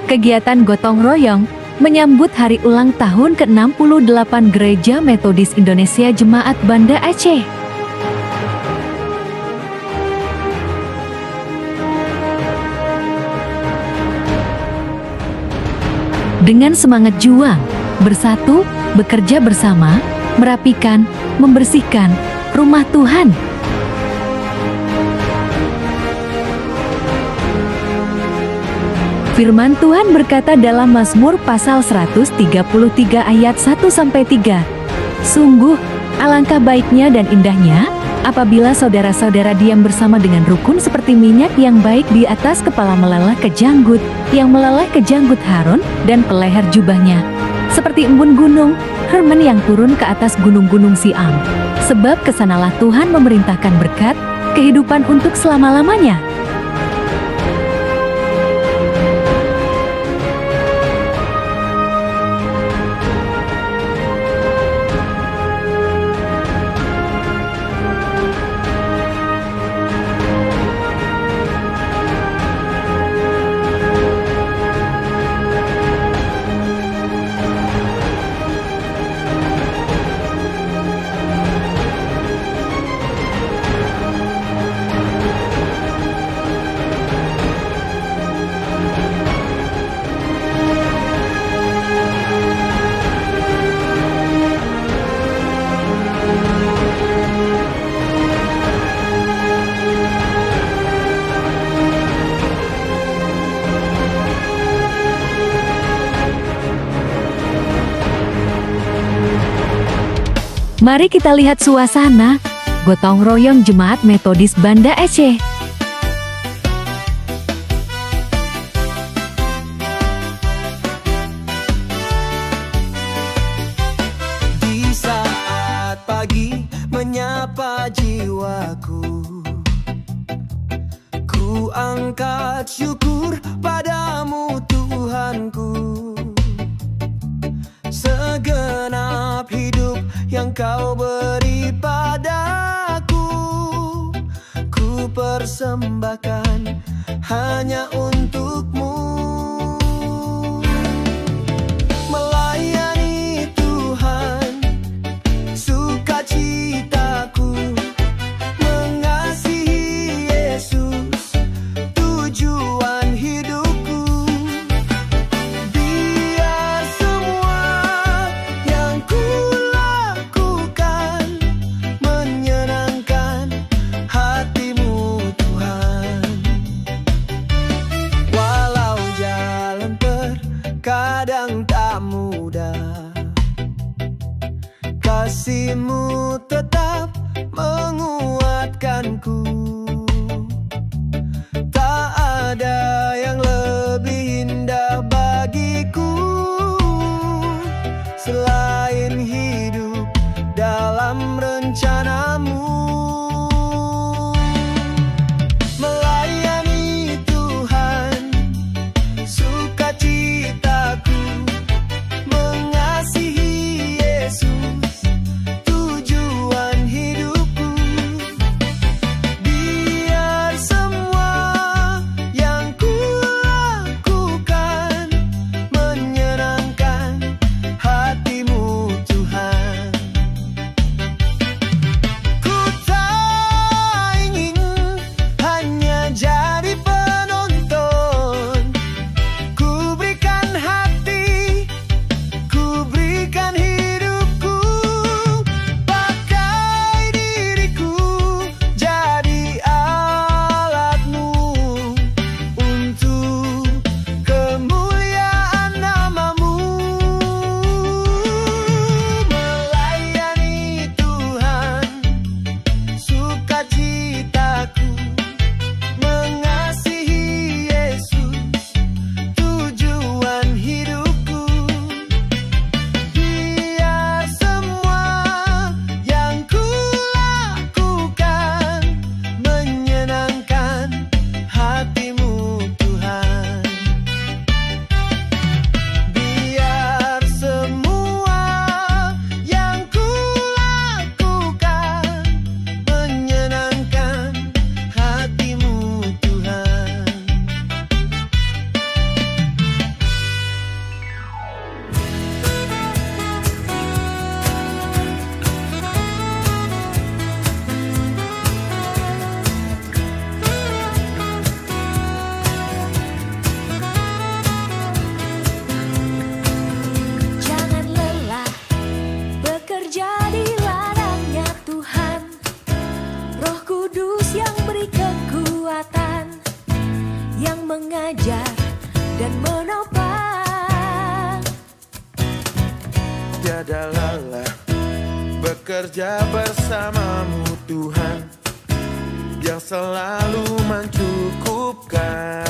Kegiatan gotong royong menyambut hari ulang tahun ke-68 Gereja Metodis Indonesia Jemaat Banda Aceh. Dengan semangat juang, bersatu, bekerja bersama, merapikan, membersihkan rumah Tuhan. Firman Tuhan berkata dalam Mazmur pasal 133 ayat 1-3, "Sungguh, alangkah baiknya dan indahnya, apabila saudara-saudara diam bersama dengan rukun seperti minyak yang baik di atas kepala meleleh ke janggut, yang meleleh ke janggut Harun dan peleher jubahnya. Seperti embun gunung, Hermon yang turun ke atas gunung-gunung Siam. Sebab kesanalah Tuhan memerintahkan berkat, kehidupan untuk selama-lamanya." Mari kita lihat suasana gotong royong Jemaat Metodis Banda Aceh. Di saat pagi menyapa jiwaku, ku angkat syukur padamu Tuhanku. Segenap hidup yang kau beri padaku, ku persembahkan hanya untukmu. Melayani Tuhan, sukacitaku, mengasihi Yesus, tujuan hidupku. Biar semua yang kulakukan menyenangkan hatimu Tuhan. yang mengajar dan menopang. Tiada lelah bekerja bersamamu Tuhan, yang selalu mencukupkan.